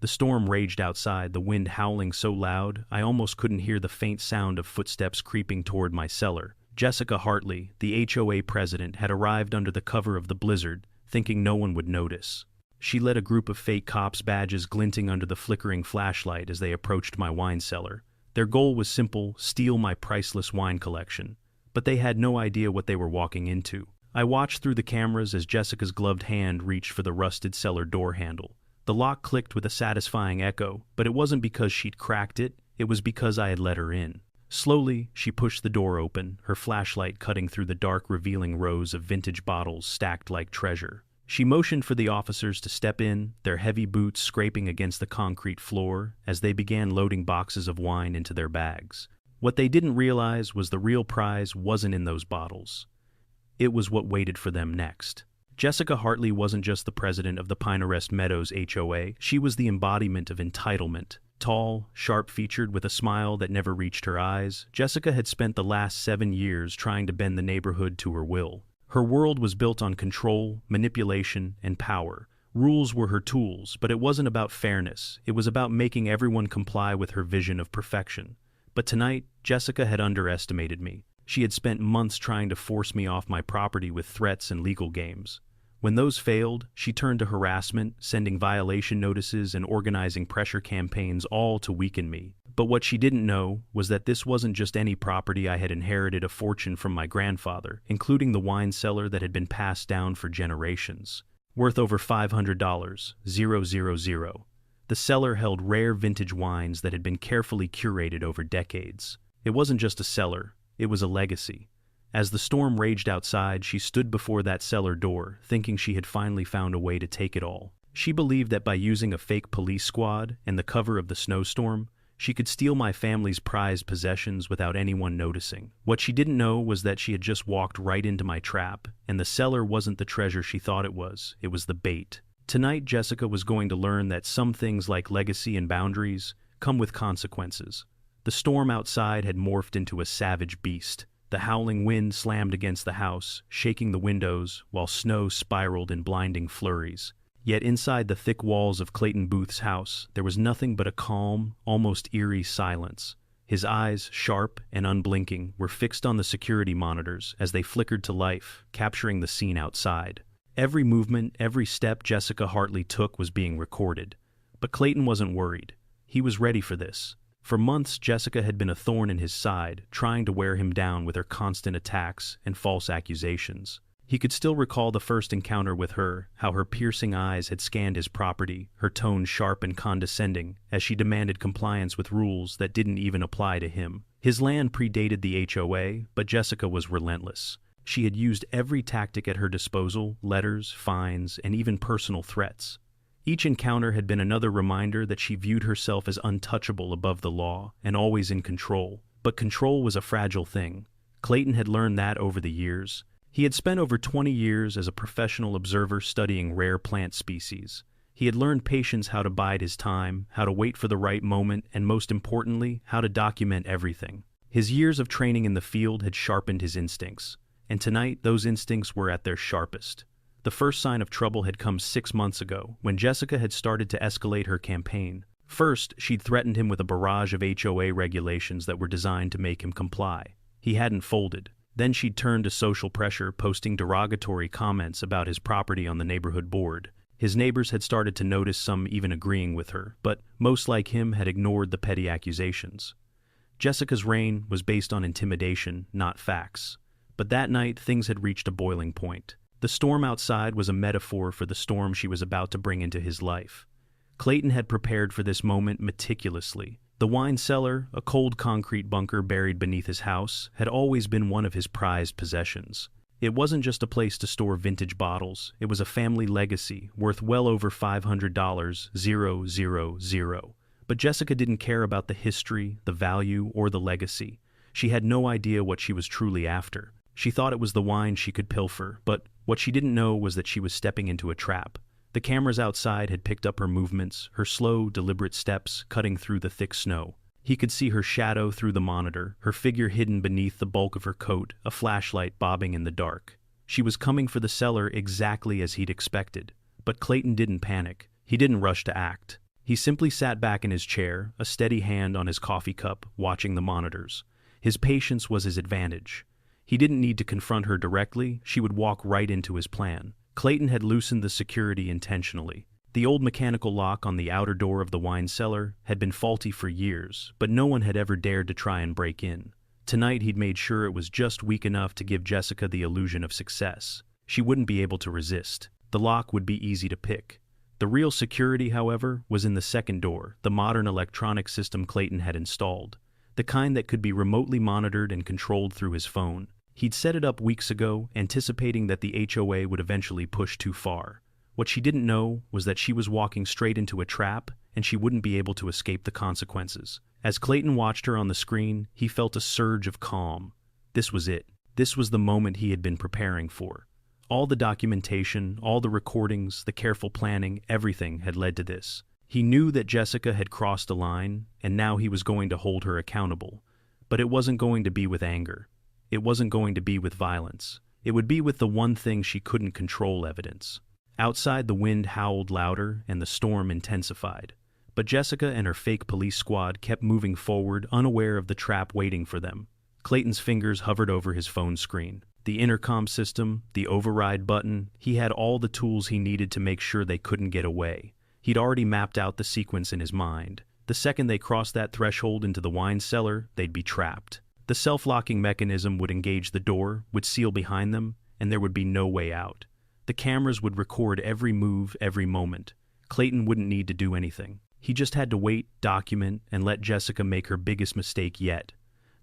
The storm raged outside, the wind howling so loud I almost couldn't hear the faint sound of footsteps creeping toward my cellar. Jessica Hartley, the HOA president, had arrived under the cover of the blizzard, thinking no one would notice. She led a group of fake cops, badges glinting under the flickering flashlight as they approached my wine cellar. Their goal was simple: steal my priceless wine collection. But they had no idea what they were walking into. I watched through the cameras as Jessica's gloved hand reached for the rusted cellar door handle. The lock clicked with a satisfying echo, but it wasn't because she'd cracked it, it was because I had let her in. Slowly, she pushed the door open, her flashlight cutting through the dark, revealing rows of vintage bottles stacked like treasure. She motioned for the officers to step in, their heavy boots scraping against the concrete floor as they began loading boxes of wine into their bags. What they didn't realize was the real prize wasn't in those bottles. It was what waited for them next. Jessica Hartley wasn't just the president of the Pinecrest Meadows HOA, she was the embodiment of entitlement. Tall, sharp-featured, with a smile that never reached her eyes, Jessica had spent the last 7 years trying to bend the neighborhood to her will. Her world was built on control, manipulation, and power. Rules were her tools, but it wasn't about fairness. It was about making everyone comply with her vision of perfection. But tonight, Jessica had underestimated me. She had spent months trying to force me off my property with threats and legal games. When those failed, she turned to harassment, sending violation notices and organizing pressure campaigns, all to weaken me. But what she didn't know was that this wasn't just any property. I had inherited a fortune from my grandfather, including the wine cellar that had been passed down for generations. Worth over $500, 000. The cellar held rare vintage wines that had been carefully curated over decades. It wasn't just a cellar, it was a legacy. As the storm raged outside, she stood before that cellar door, thinking she had finally found a way to take it all. She believed that by using a fake police squad and the cover of the snowstorm, she could steal my family's prized possessions without anyone noticing. What she didn't know was that she had just walked right into my trap, and the cellar wasn't the treasure she thought it was the bait. Tonight, Jessica was going to learn that some things, like legacy and boundaries, come with consequences. The storm outside had morphed into a savage beast. The howling wind slammed against the house, shaking the windows, while snow spiraled in blinding flurries. Yet inside the thick walls of Clayton Booth's house, there was nothing but a calm, almost eerie silence. His eyes, sharp and unblinking, were fixed on the security monitors as they flickered to life, capturing the scene outside. Every movement, every step Jessica Hartley took was being recorded. But Clayton wasn't worried. He was ready for this. For months, Jessica had been a thorn in his side, trying to wear him down with her constant attacks and false accusations. He could still recall the first encounter with her, how her piercing eyes had scanned his property, her tone sharp and condescending, as she demanded compliance with rules that didn't even apply to him. His land predated the HOA, but Jessica was relentless. She had used every tactic at her disposal: letters, fines, and even personal threats. Each encounter had been another reminder that she viewed herself as untouchable above the law and always in control. But control was a fragile thing. Clayton had learned that over the years. He had spent over 20 years as a professional observer studying rare plant species. He had learned patience, how to bide his time, how to wait for the right moment, and most importantly, how to document everything. His years of training in the field had sharpened his instincts, and tonight those instincts were at their sharpest. The first sign of trouble had come 6 months ago, when Jessica had started to escalate her campaign. First, she'd threatened him with a barrage of HOA regulations that were designed to make him comply. He hadn't folded. Then she'd turned to social pressure, posting derogatory comments about his property on the neighborhood board. His neighbors had started to notice, some even agreeing with her, but most, like him, had ignored the petty accusations. Jessica's reign was based on intimidation, not facts. But that night, things had reached a boiling point. The storm outside was a metaphor for the storm she was about to bring into his life. Clayton had prepared for this moment meticulously. The wine cellar, a cold concrete bunker buried beneath his house, had always been one of his prized possessions. It wasn't just a place to store vintage bottles, it was a family legacy worth well over $500, 000. But Jessica didn't care about the history, the value, or the legacy. She had no idea what she was truly after. She thought it was the wine she could pilfer, but what she didn't know was that she was stepping into a trap. The cameras outside had picked up her movements, her slow, deliberate steps cutting through the thick snow. He could see her shadow through the monitor, her figure hidden beneath the bulk of her coat, a flashlight bobbing in the dark. She was coming for the cellar exactly as he'd expected. But Clayton didn't panic. He didn't rush to act. He simply sat back in his chair, a steady hand on his coffee cup, watching the monitors. His patience was his advantage. He didn't need to confront her directly, she would walk right into his plan. Clayton had loosened the security intentionally. The old mechanical lock on the outer door of the wine cellar had been faulty for years, but no one had ever dared to try and break in. Tonight he'd made sure it was just weak enough to give Jessica the illusion of success. She wouldn't be able to resist. The lock would be easy to pick. The real security, however, was in the second door, the modern electronic system Clayton had installed. The kind that could be remotely monitored and controlled through his phone. He'd set it up weeks ago, anticipating that the HOA would eventually push too far. What she didn't know was that she was walking straight into a trap, and she wouldn't be able to escape the consequences. As Clayton watched her on the screen, he felt a surge of calm. This was it. This was the moment he had been preparing for. All the documentation, all the recordings, the careful planning, everything had led to this. He knew that Jessica had crossed a line, and now he was going to hold her accountable. But it wasn't going to be with anger. It wasn't going to be with violence. It would be with the one thing she couldn't control: evidence. Outside, the wind howled louder and the storm intensified. But Jessica and her fake police squad kept moving forward, unaware of the trap waiting for them. Clayton's fingers hovered over his phone screen. The intercom system, the override button, he had all the tools he needed to make sure they couldn't get away. He'd already mapped out the sequence in his mind. The second they crossed that threshold into the wine cellar, they'd be trapped. The self-locking mechanism would engage the door, would seal behind them, and there would be no way out. The cameras would record every move, every moment. Clayton wouldn't need to do anything. He just had to wait, document, and let Jessica make her biggest mistake yet.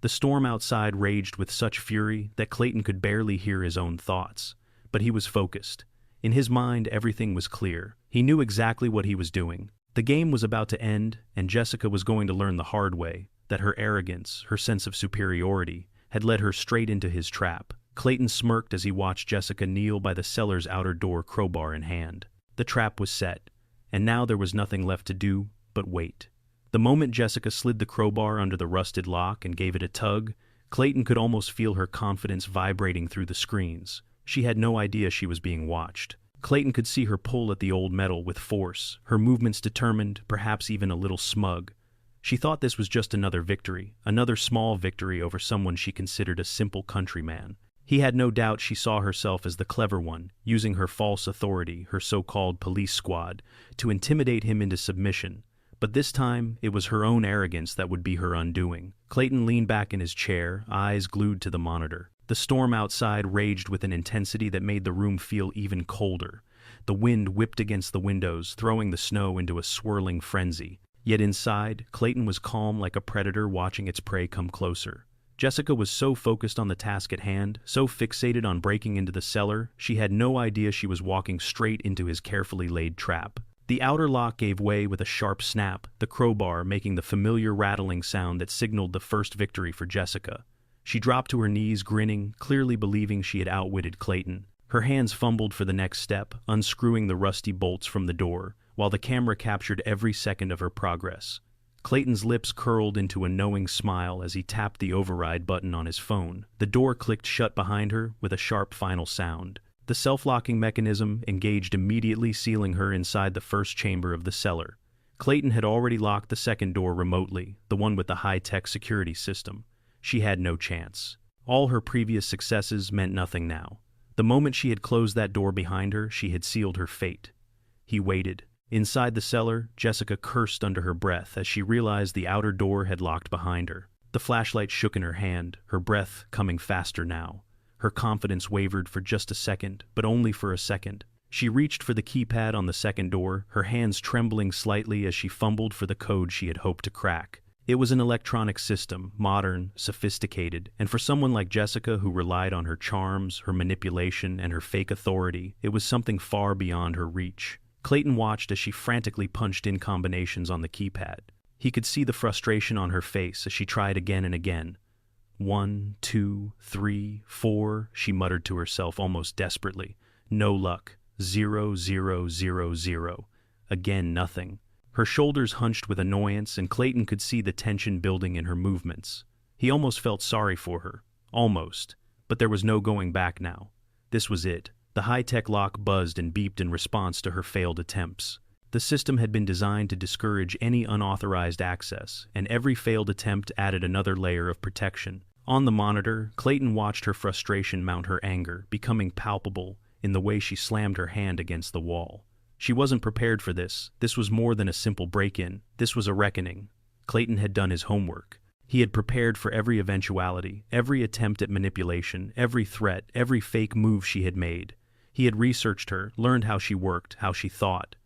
The storm outside raged with such fury that Clayton could barely hear his own thoughts. But he was focused. In his mind, everything was clear. He knew exactly what he was doing. The game was about to end, and Jessica was going to learn the hard way that her arrogance, her sense of superiority, had led her straight into his trap. Clayton smirked as he watched Jessica kneel by the cellar's outer door, crowbar in hand. The trap was set, and now there was nothing left to do but wait. The moment Jessica slid the crowbar under the rusted lock and gave it a tug, Clayton could almost feel her confidence vibrating through the screens. She had no idea she was being watched. Clayton could see her pull at the old metal with force, her movements determined, perhaps even a little smug. She thought this was just another victory, another small victory over someone she considered a simple countryman. He had no doubt she saw herself as the clever one, using her false authority, her so-called police squad, to intimidate him into submission. But this time, it was her own arrogance that would be her undoing. Clayton leaned back in his chair, eyes glued to the monitor. The storm outside raged with an intensity that made the room feel even colder. The wind whipped against the windows, throwing the snow into a swirling frenzy. Yet inside, Clayton was calm like a predator watching its prey come closer. Jessica was so focused on the task at hand, so fixated on breaking into the cellar, she had no idea she was walking straight into his carefully laid trap. The outer lock gave way with a sharp snap, the crowbar making the familiar rattling sound that signaled the first victory for Jessica. She dropped to her knees, grinning, clearly believing she had outwitted Clayton. Her hands fumbled for the next step, unscrewing the rusty bolts from the door, while the camera captured every second of her progress. Clayton's lips curled into a knowing smile as he tapped the override button on his phone. The door clicked shut behind her with a sharp final sound. The self-locking mechanism engaged immediately, sealing her inside the first chamber of the cellar. Clayton had already locked the second door remotely, the one with the high-tech security system. She had no chance. All her previous successes meant nothing now. The moment she had closed that door behind her, she had sealed her fate. He waited. Inside the cellar, Jessica cursed under her breath as she realized the outer door had locked behind her. The flashlight shook in her hand, her breath coming faster now. Her confidence wavered for just a second, but only for a second. She reached for the keypad on the second door, her hands trembling slightly as she fumbled for the code she had hoped to crack. It was an electronic system, modern, sophisticated, and for someone like Jessica who relied on her charms, her manipulation, and her fake authority, it was something far beyond her reach. Clayton watched as she frantically punched in combinations on the keypad. He could see the frustration on her face as she tried again and again. 1, 2, 3, 4, she muttered to herself almost desperately. No luck. 0, 0, 0, 0. Again, nothing. Her shoulders hunched with annoyance, and Clayton could see the tension building in her movements. He almost felt sorry for her. Almost. But there was no going back now. This was it. The high-tech lock buzzed and beeped in response to her failed attempts. The system had been designed to discourage any unauthorized access, and every failed attempt added another layer of protection. On the monitor, Clayton watched her frustration mount her anger, becoming palpable in the way she slammed her hand against the wall. She wasn't prepared for this. This was more than a simple break-in. This was a reckoning. Clayton had done his homework. He had prepared for every eventuality, every attempt at manipulation, every threat, every fake move she had made. He had researched her, learned how she worked, how she thought.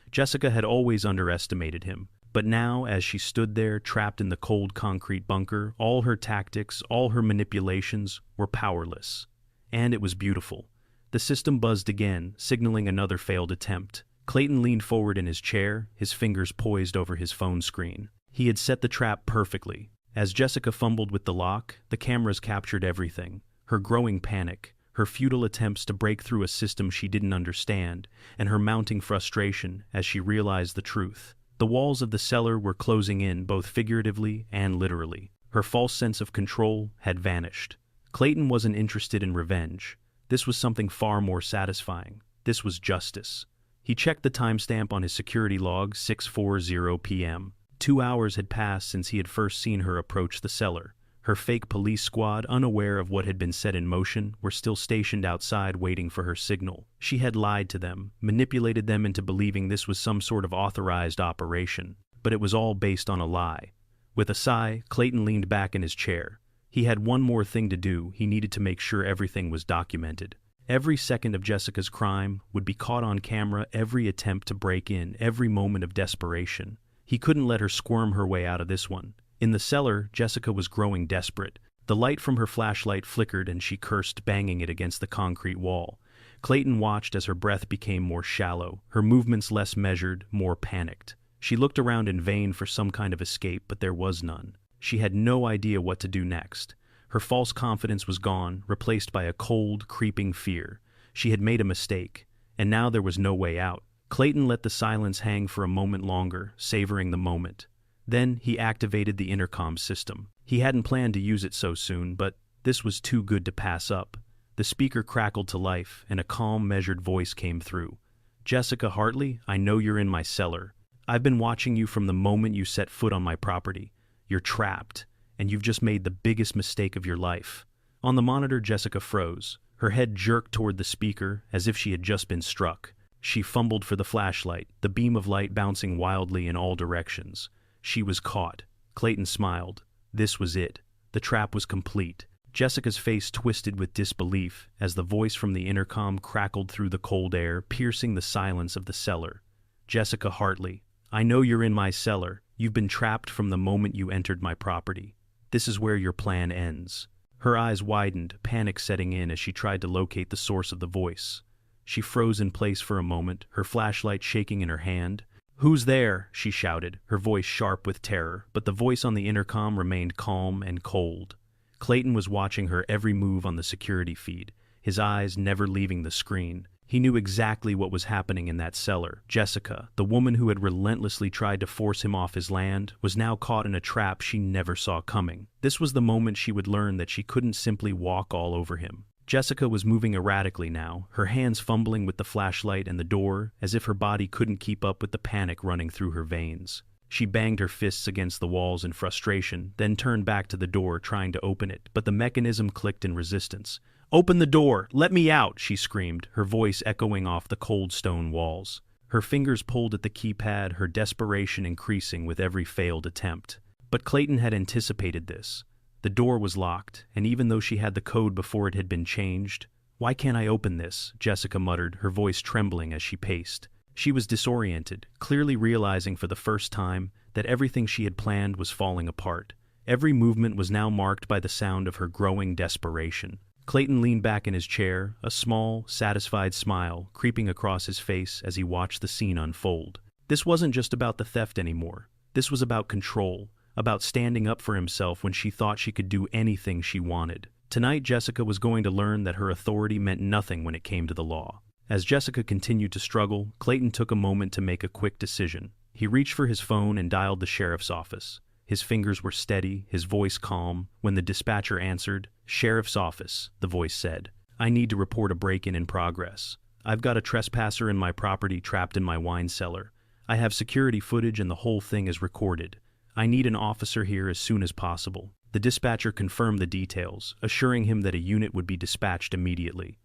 Jessica had always underestimated him, but now, as she stood there, trapped in the cold concrete bunker, all her tactics, all her manipulations were powerless. And it was beautiful. The system buzzed again, signaling another failed attempt. Clayton leaned forward in his chair, his fingers poised over his phone screen. He had set the trap perfectly. As Jessica fumbled with the lock, the cameras captured everything. Her growing panic, her futile attempts to break through a system she didn't understand, and her mounting frustration as she realized the truth. The walls of the cellar were closing in, both figuratively and literally. Her false sense of control had vanished. Clayton wasn't interested in revenge. This was something far more satisfying. This was justice. He checked the timestamp on his security log, 6:40 p.m. 2 hours had passed since he had first seen her approach the cellar. Her fake police squad, unaware of what had been set in motion, were still stationed outside waiting for her signal. She had lied to them, manipulated them into believing this was some sort of authorized operation. But it was all based on a lie. With a sigh, Clayton leaned back in his chair. He had one more thing to do. He needed to make sure everything was documented. Every second of Jessica's crime would be caught on camera, every attempt to break in, every moment of desperation. He couldn't let her squirm her way out of this one. In the cellar, Jessica was growing desperate. The light from her flashlight flickered and she cursed, banging it against the concrete wall. Clayton watched as her breath became more shallow, her movements less measured, more panicked. She looked around in vain for some kind of escape, but there was none. She had no idea what to do next. Her false confidence was gone, replaced by a cold, creeping fear. She had made a mistake, and now there was no way out. Clayton let the silence hang for a moment longer, savoring the moment. Then he activated the intercom system. He hadn't planned to use it so soon, but this was too good to pass up. The speaker crackled to life, and a calm, measured voice came through. "Jessica Hartley, I know you're in my cellar. I've been watching you from the moment you set foot on my property. You're trapped, and you've just made the biggest mistake of your life." On the monitor, Jessica froze. Her head jerked toward the speaker, as if she had just been struck. She fumbled for the flashlight, the beam of light bouncing wildly in all directions. She was caught. Clayton smiled. This was it. The trap was complete. Jessica's face twisted with disbelief as the voice from the intercom crackled through the cold air, piercing the silence of the cellar. "Jessica Hartley, I know you're in my cellar. You've been trapped from the moment you entered my property. This is where your plan ends." Her eyes widened, panic setting in as she tried to locate the source of the voice. She froze in place for a moment, her flashlight shaking in her hand. "Who's there?" she shouted, her voice sharp with terror, but the voice on the intercom remained calm and cold. Clayton was watching her every move on the security feed, his eyes never leaving the screen. He knew exactly what was happening in that cellar. Jessica, the woman who had relentlessly tried to force him off his land, was now caught in a trap she never saw coming. This was the moment she would learn that she couldn't simply walk all over him. Jessica was moving erratically now, her hands fumbling with the flashlight and the door, as if her body couldn't keep up with the panic running through her veins. She banged her fists against the walls in frustration, then turned back to the door trying to open it, but the mechanism clicked in resistance. "Open the door! Let me out!" she screamed, her voice echoing off the cold stone walls. Her fingers pulled at the keypad, her desperation increasing with every failed attempt. But Clayton had anticipated this. The door was locked, and even though she had the code before it had been changed, "Why can't I open this?" Jessica muttered, her voice trembling as she paced. She was disoriented, clearly realizing for the first time that everything she had planned was falling apart. Every movement was now marked by the sound of her growing desperation. Clayton leaned back in his chair, a small, satisfied smile creeping across his face as he watched the scene unfold. This wasn't just about the theft anymore. This was about control, about standing up for himself when she thought she could do anything she wanted. Tonight, Jessica was going to learn that her authority meant nothing when it came to the law. As Jessica continued to struggle, Clayton took a moment to make a quick decision. He reached for his phone and dialed the sheriff's office. His fingers were steady, his voice calm. When the dispatcher answered, "Sheriff's office," the voice said. "I need to report a break-in in progress. I've got a trespasser in my property trapped in my wine cellar. I have security footage and the whole thing is recorded. I need an officer here as soon as possible." The dispatcher confirmed the details, assuring him that a unit would be dispatched immediately.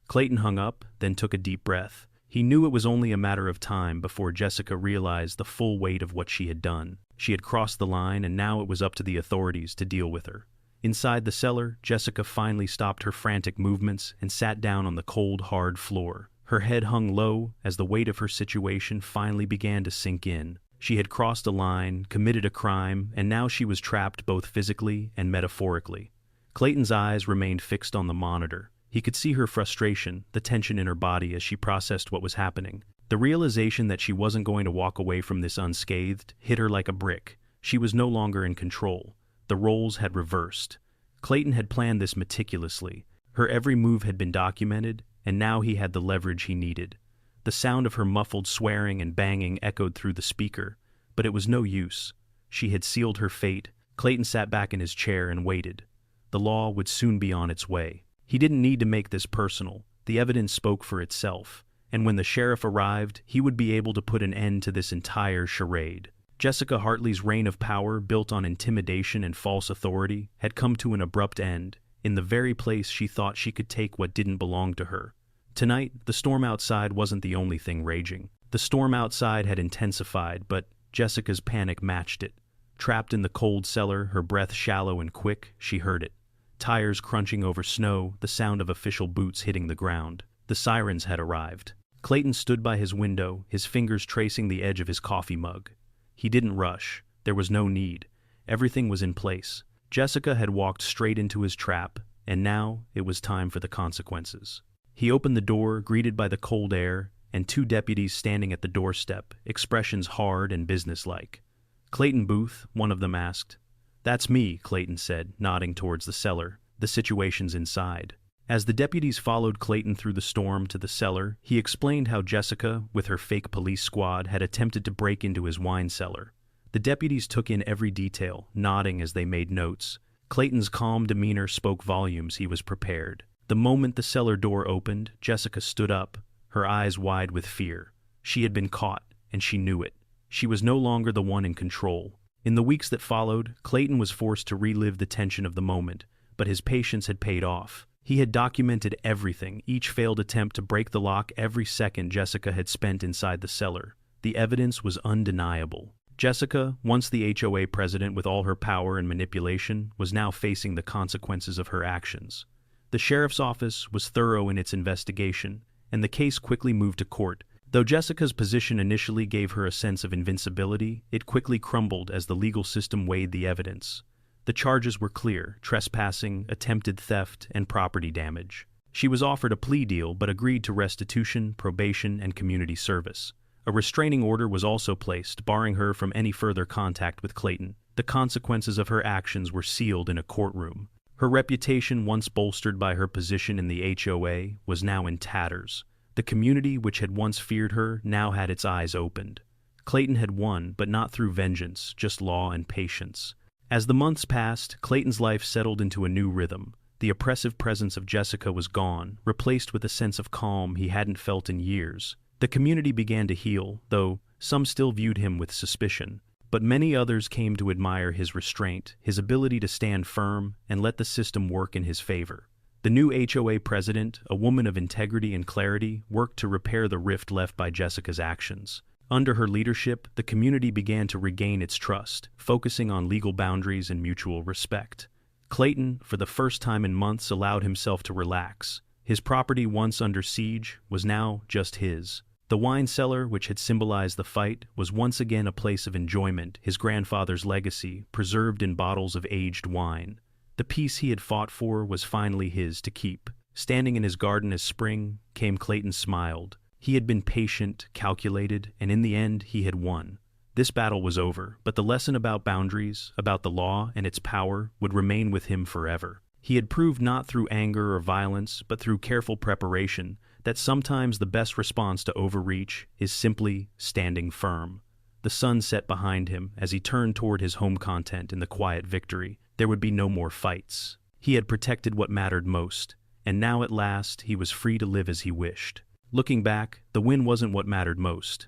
Clayton hung up, then took a deep breath. He knew it was only a matter of time before Jessica realized the full weight of what she had done. She had crossed the line, and now it was up to the authorities to deal with her. Inside the cellar, Jessica finally stopped her frantic movements and sat down on the cold, hard floor. Her head hung low as the weight of her situation finally began to sink in. She had crossed a line, committed a crime, and now she was trapped both physically and metaphorically. Clayton's eyes remained fixed on the monitor. He could see her frustration, the tension in her body as she processed what was happening. The realization that she wasn't going to walk away from this unscathed hit her like a brick. She was no longer in control. The roles had reversed. Clayton had planned this meticulously. Her every move had been documented, and now he had the leverage he needed. The sound of her muffled swearing and banging echoed through the speaker, but it was no use. She had sealed her fate. Clayton sat back in his chair and waited. The law would soon be on its way. He didn't need to make this personal. The evidence spoke for itself, and when the sheriff arrived, he would be able to put an end to this entire charade. Jessica Hartley's reign of power, built on intimidation and false authority, had come to an abrupt end, in the very place she thought she could take what didn't belong to her. Tonight, the storm outside wasn't the only thing raging. The storm outside had intensified, but Jessica's panic matched it. Trapped in the cold cellar, her breath shallow and quick, she heard it. Tires crunching over snow, the sound of official boots hitting the ground. The sirens had arrived. Clayton stood by his window, his fingers tracing the edge of his coffee mug. He didn't rush. There was no need. Everything was in place. Jessica had walked straight into his trap, and now it was time for the consequences. He opened the door, greeted by the cold air, and two deputies standing at the doorstep, expressions hard and businesslike. "Clayton Booth," one of them asked. "That's me," Clayton said, nodding towards the cellar. "The situation's inside." As the deputies followed Clayton through the storm to the cellar, he explained how Jessica, with her fake police squad, had attempted to break into his wine cellar. The deputies took in every detail, nodding as they made notes. Clayton's calm demeanor spoke volumes. He was prepared. The moment the cellar door opened, Jessica stood up, her eyes wide with fear. She had been caught, and she knew it. She was no longer the one in control. In the weeks that followed, Clayton was forced to relive the tension of the moment, but his patience had paid off. He had documented everything, each failed attempt to break the lock, every second Jessica had spent inside the cellar. The evidence was undeniable. Jessica, once the HOA president with all her power and manipulation, was now facing the consequences of her actions. The sheriff's office was thorough in its investigation, and the case quickly moved to court. Though Jessica's position initially gave her a sense of invincibility, it quickly crumbled as the legal system weighed the evidence. The charges were clear: trespassing, attempted theft, and property damage. She was offered a plea deal but agreed to restitution, probation, and community service. A restraining order was also placed, barring her from any further contact with Clayton. The consequences of her actions were sealed in a courtroom. Her reputation, once bolstered by her position in the HOA, was now in tatters. The community, which had once feared her, now had its eyes opened. Clayton had won, but not through vengeance, just law and patience. As the months passed, Clayton's life settled into a new rhythm. The oppressive presence of Jessica was gone, replaced with a sense of calm he hadn't felt in years. The community began to heal, though some still viewed him with suspicion. But many others came to admire his restraint, his ability to stand firm, and let the system work in his favor. The new HOA president, a woman of integrity and clarity, worked to repair the rift left by Jessica's actions. Under her leadership, the community began to regain its trust, focusing on legal boundaries and mutual respect. Clayton, for the first time in months, allowed himself to relax. His property, once under siege, was now just his. The wine cellar, which had symbolized the fight, was once again a place of enjoyment, his grandfather's legacy, preserved in bottles of aged wine. The peace he had fought for was finally his to keep. Standing in his garden as spring came, Clayton smiled. He had been patient, calculated, and in the end he had won. This battle was over, but the lesson about boundaries, about the law and its power, would remain with him forever. He had proved not through anger or violence, but through careful preparation, that sometimes the best response to overreach is simply standing firm. The sun set behind him as he turned toward his home content in the quiet victory. There would be no more fights. He had protected what mattered most, and now at last he was free to live as he wished. Looking back, the win wasn't what mattered most.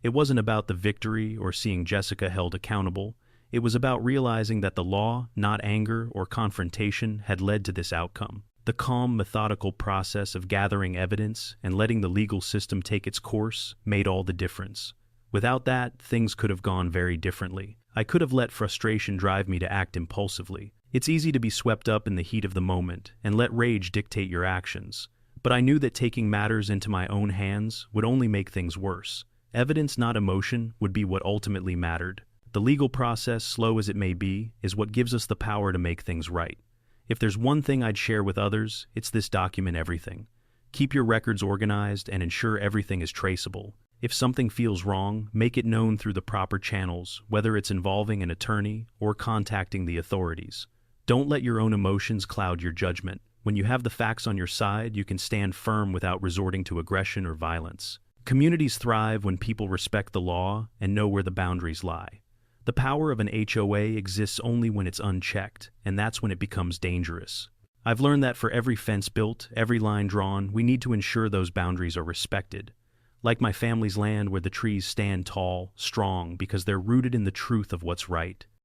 It wasn't about the victory or seeing Jessica held accountable. It was about realizing that the law, not anger or confrontation, had led to this outcome. The calm, methodical process of gathering evidence and letting the legal system take its course made all the difference. Without that, things could have gone very differently. I could have let frustration drive me to act impulsively. It's easy to be swept up in the heat of the moment and let rage dictate your actions. But I knew that taking matters into my own hands would only make things worse. Evidence, not emotion, would be what ultimately mattered. The legal process, slow as it may be, is what gives us the power to make things right. If there's one thing I'd share with others, it's this: document everything. Keep your records organized and ensure everything is traceable. If something feels wrong, make it known through the proper channels, whether it's involving an attorney or contacting the authorities. Don't let your own emotions cloud your judgment. When you have the facts on your side, you can stand firm without resorting to aggression or violence. Communities thrive when people respect the law and know where the boundaries lie. The power of an HOA exists only when it's unchecked, and that's when it becomes dangerous. I've learned that for every fence built, every line drawn, we need to ensure those boundaries are respected. Like my family's land, where the trees stand tall, strong, because they're rooted in the truth of what's right.